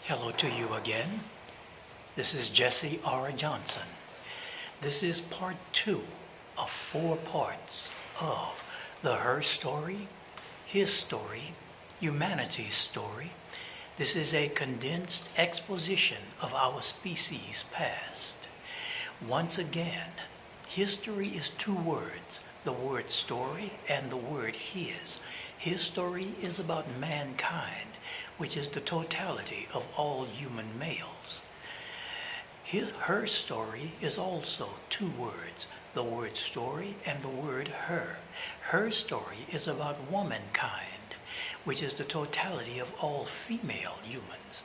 Hello to you again. This is Jessie Johnson. This is part 2 of 4 parts of the Herstory, His Story, Humanity's Story. This is a condensed exposition of our species past. Once again, history is 2 words, the word story and the word his. His story is about mankind, which is the totality of all human males. Her story is also 2 words, the word story and the word her. Her story is about womankind, which is the totality of all female humans.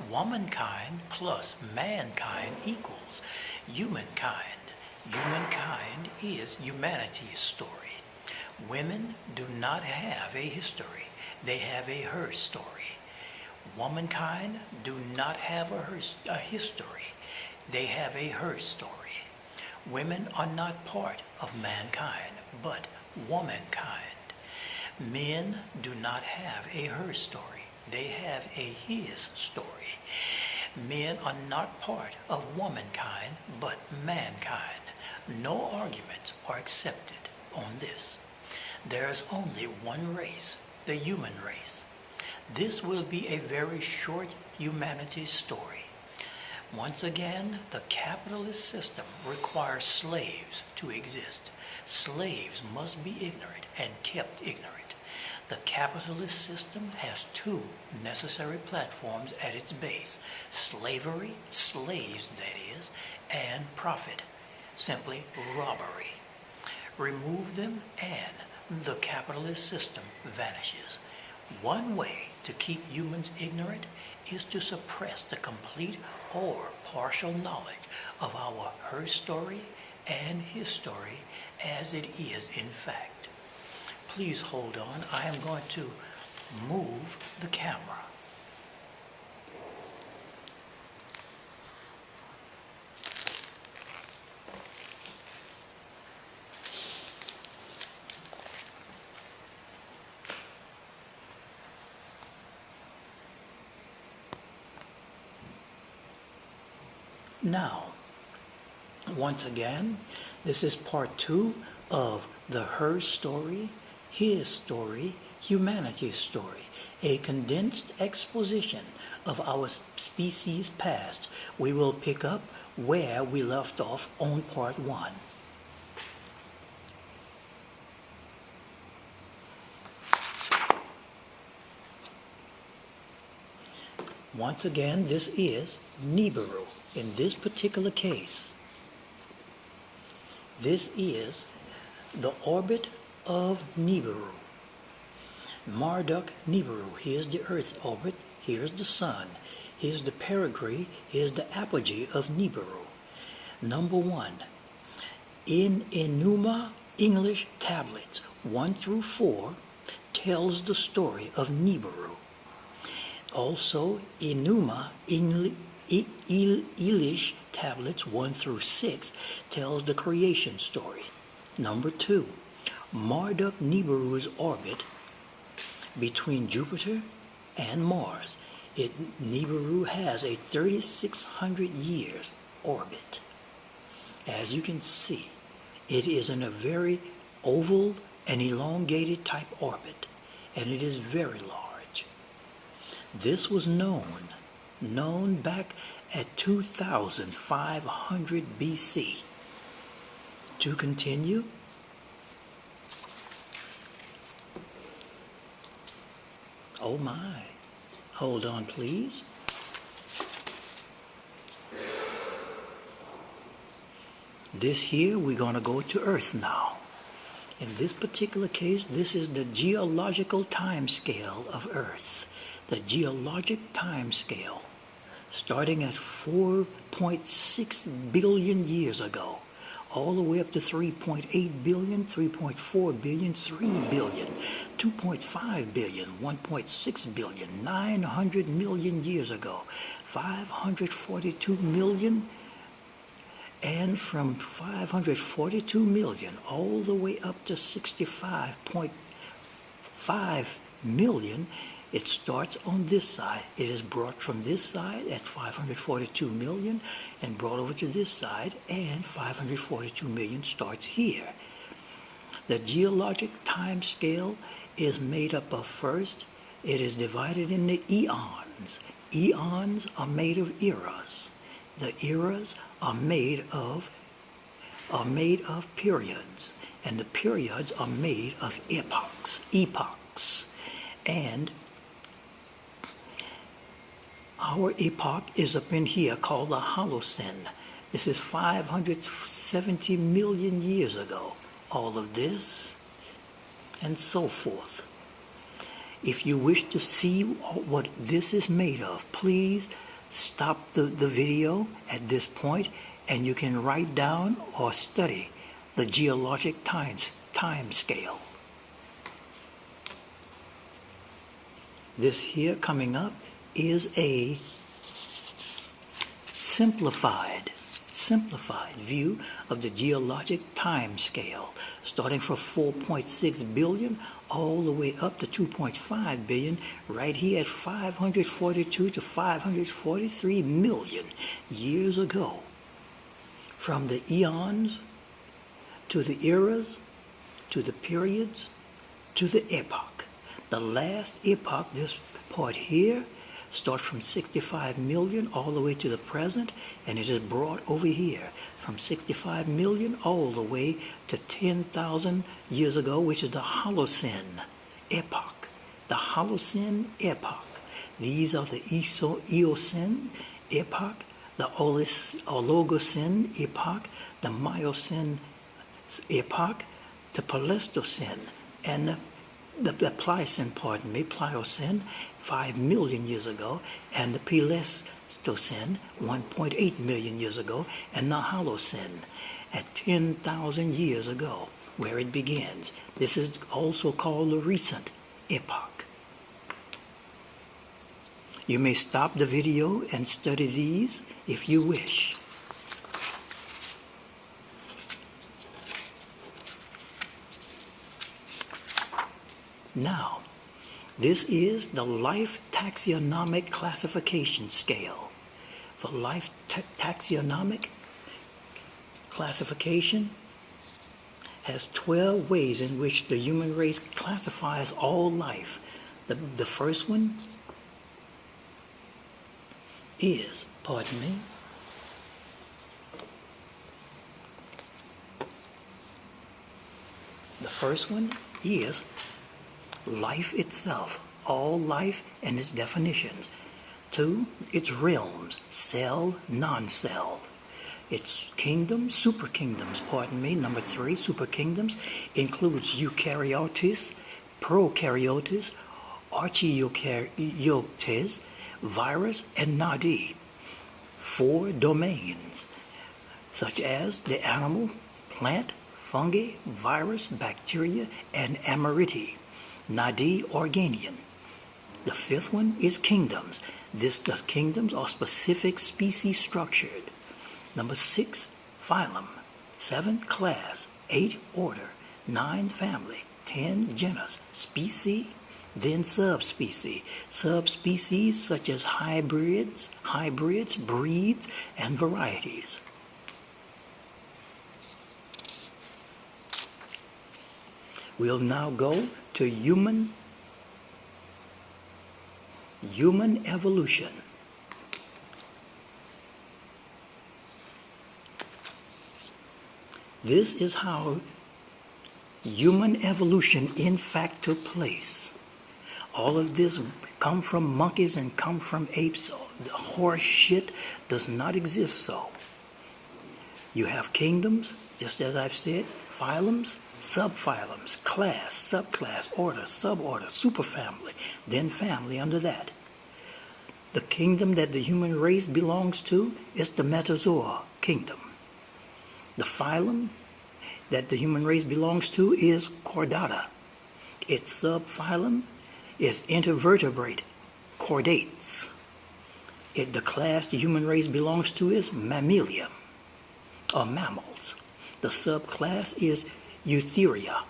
Womankind plus mankind equals humankind. Humankind is humanity's story. Women do not have a history. They have a her story. Womankind do not have a history. They have a her story. Women are not part of mankind, but womankind. Men do not have a her story. They have a his story. Men are not part of womankind, but mankind. No arguments are accepted on this. There is only one race, the human race. This will be a very short humanity story. Once again, the capitalist system requires slaves to exist. Slaves must be ignorant and kept ignorant. The capitalist system has 2 necessary platforms at its base: slavery, slaves that is, and profit, simply robbery. Remove them and the capitalist system vanishes. One way to keep humans ignorant is to suppress the complete or partial knowledge of our her story and his story as it is in fact. Please hold on. I am going to move the camera. Now, once again, this is part 2 of the her story, his story, humanity's story, a condensed exposition of our species past. We will pick up where we left off on part 1. Once again, this is Nibiru. In this particular case, this is the orbit of Nibiru. Marduk Nibiru. Here's the Earth's orbit. Here's the Sun. Here's the perigee. Here's the apogee of Nibiru. Number 1. In Enuma English tablets 1 through 4 tells the story of Nibiru. Also, Enuma English tablets 1 through 6 tells the creation story. Number 2, Marduk Nibiru's orbit between Jupiter and Mars. Nibiru has a 3,600 years orbit. As you can see, it is in a very oval and elongated type orbit, and it is very large. This was known back at 2500 BC. To continue, oh my, hold on please. This here, we're going to go to Earth now. In this particular case, this is the geological time scale of Earth. The geologic time scale, starting at 4.6 billion years ago, all the way up to 3.8 billion, 3.4 billion, 3 billion, 2.5 billion, 1.6 billion, 900 million years ago, 542 million, and from 542 million all the way up to 65.5 million It starts on this side. It is brought from this side at 542 million and brought over to this side, and 542 million starts here. The geologic time scale is made up of, first, it is divided into eons. Eons are made of eras. The eras are made of periods, and the periods are made of epochs. And our epoch is up in here called the Holocene. This is 570 million years ago. All of this, and so forth. If you wish to see what this is made of, please stop the video at this point, and you can write down or study the geologic time scale. This here coming up is a simplified view of the geologic time scale, starting from 4.6 billion all the way up to 2.5 billion, right here at 542 to 543 million years ago. From the eons to the eras to the periods to the epoch. The last epoch, this part here, starts from 65 million all the way to the present, and it is brought over here from 65 million all the way to 10,000 years ago, which is the Holocene epoch. The Holocene epoch. These are the Eocene epoch, the Oligocene epoch, the Miocene epoch, the Pleistocene, and the Pliocene, Pliocene, 5 million years ago, and the Pleistocene, 1.8 million years ago, and the Holocene at 10,000 years ago, where it begins. This is also called the recent epoch. You may stop the video and study these if you wish. Now, this is the life taxonomic classification scale. For life taxonomic classification has 12 ways in which the human race classifies all life. The first one is, the first one is life itself, all life and its definitions. 2, its realms, cell, non-cell. Its kingdoms, super kingdoms, Number 3, super kingdoms includes eukaryotes, prokaryotes, archaeokaryotes, virus, and nadi. 4 domains, such as the animal, plant, fungi, virus, bacteria, and amariti. Nadi, Organian. The 5th one is kingdoms. The kingdoms are specific species structured. Number 6, phylum. 7, class. 8, order. 9, family. 10, genus. Species, then subspecies. Subspecies such as hybrids, breeds, and varieties. We'll now go to human evolution. This is how human evolution in fact took place. All of this come from monkeys and come from apes. The horse shit does not exist so. You have kingdoms, just as I've said, phylums, subphylums, class, subclass, order, suborder, superfamily, then family under that. The kingdom that the human race belongs to is the Metazoa kingdom. The phylum that the human race belongs to is Chordata. Its subphylum is Intervertebrate, Chordates. The class the human race belongs to is Mammalia, or mammals. The subclass is Eutheria,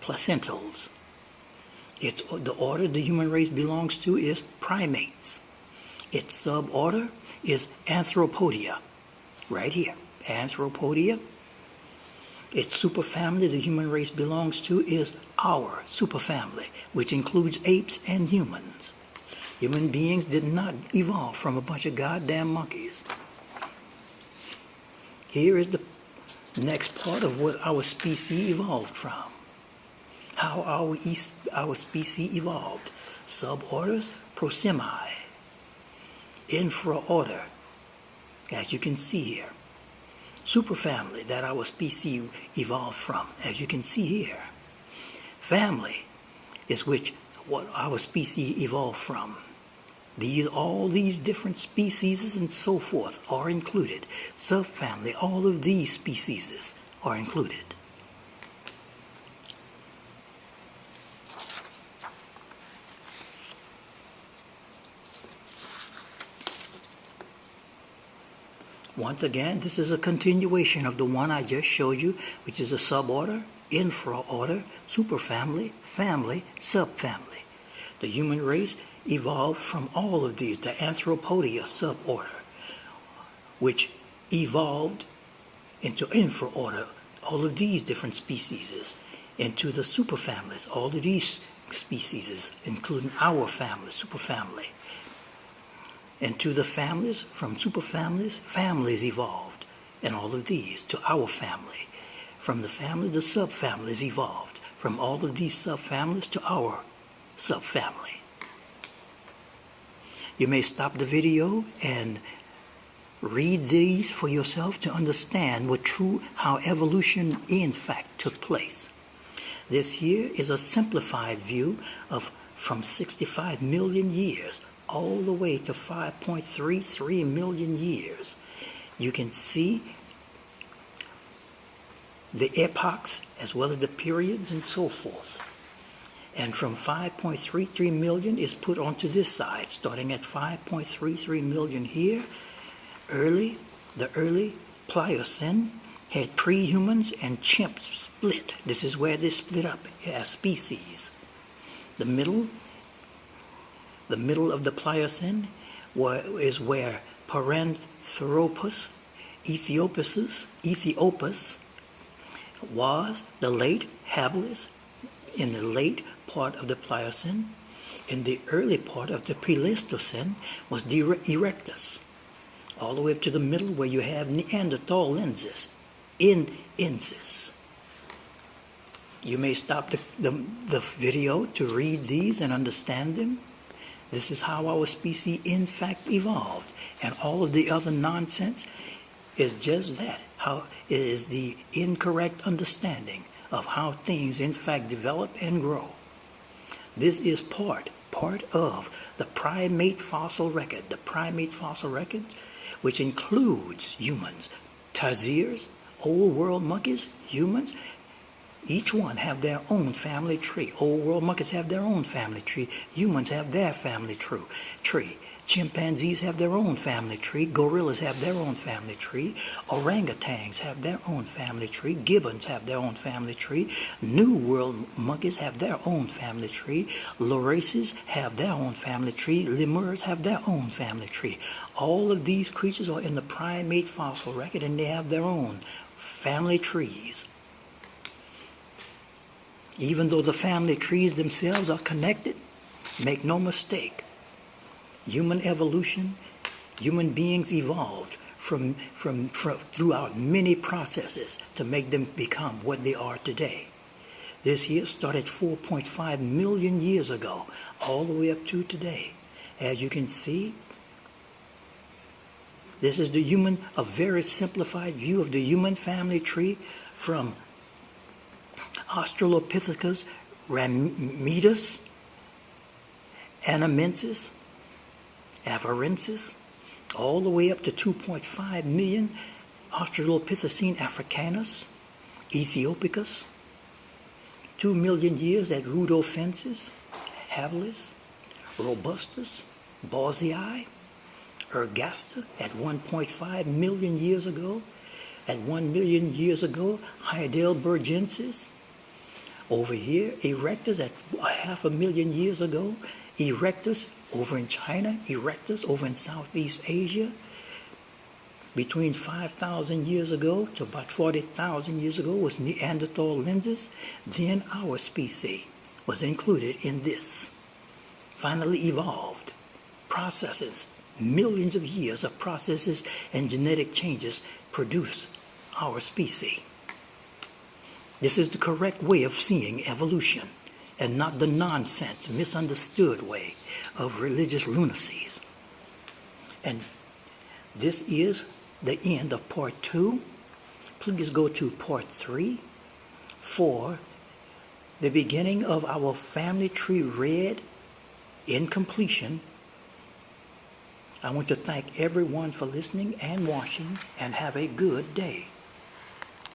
placentals. The order the human race belongs to is primates. Its suborder is Anthropodia, right here, Anthropodia. Its superfamily the human race belongs to is our superfamily, which includes apes and humans. Human beings did not evolve from a bunch of goddamn monkeys. Here is the next part of what our species evolved from. How our species evolved. Suborders, Prosimi. Infraorder, as you can see here. Superfamily that our species evolved from, as you can see here. Family is what our species evolved from. All these different species and so forth are included. Subfamily, all of these species are included. Once again, this is a continuation of the one I just showed you, which is a suborder, infraorder, superfamily, family, subfamily. The human race evolved from all of these, the Anthropodia suborder, which evolved into infraorder, all of these different species, into the superfamilies, all of these species, including our family, superfamily. And to the families, from superfamilies, families evolved, and all of these to our family. From the family, the subfamilies evolved, from all of these subfamilies to our subfamily. You may stop the video and read these for yourself to understand how evolution in fact took place. This here is a simplified view from 65 million years all the way to 5.33 million years. You can see the epochs as well as the periods and so forth. And from 5.33 million is put onto this side, starting at 5.33 million here. The early Pliocene had pre-humans and chimps split. This is where they split up as species. The middle of the Pliocene is where Paranthropus Ethiopus was. The late habilis in the late part of the Pliocene. In the early part of the Pleistocene was Erectus, all the way up to the middle where you have Neanderthalensis, Inensis. You may stop the video to read these and understand them. This is how our species in fact evolved, and all of the other nonsense is just that. How it is the incorrect understanding of how things in fact develop and grow. This is part of the primate fossil record. The primate fossil record, which includes humans, tarsiers, old world monkeys, humans. Each one have their own family tree. Old world monkeys have their own family tree. Humans have their family tree. Chimpanzees have their own family tree. Gorillas have their own family tree. Orangutans have their own family tree. Gibbons have their own family tree. New world monkeys have their own family tree. Lorises have their own family tree. Lemurs have their own family tree. All of these creatures are in the primate fossil record, and they have their own family trees. Even though the family trees themselves are connected, make no mistake, human evolution, human beings evolved from throughout many processes to make them become what they are today. This here started 4.5 million years ago, all the way up to today. As you can see, this is a very simplified view of the human family tree from Australopithecus ramidus, Anamensis, Afarensis, all the way up to 2.5 million Australopithecine africanus, Ethiopicus, 2 million years at Rudolfensis, Habilis, Robustus, Borzii, Ergaster at 1.5 million years ago. At 1 million years ago, Heidelbergensis, Over here, erectors at 500,000 years ago, erectors over in China, erectors over in Southeast Asia, between 5,000 years ago to about 40,000 years ago was Neanderthal lenses. Then our species was included in this. Finally evolved. Processes, millions of years of processes and genetic changes produce our species. This is the correct way of seeing evolution, and not the nonsense, misunderstood way of religious lunacies. And this is the end of part 2. Please go to part 3 for the beginning of our family tree read in completion. I want to thank everyone for listening and watching, and have a good day.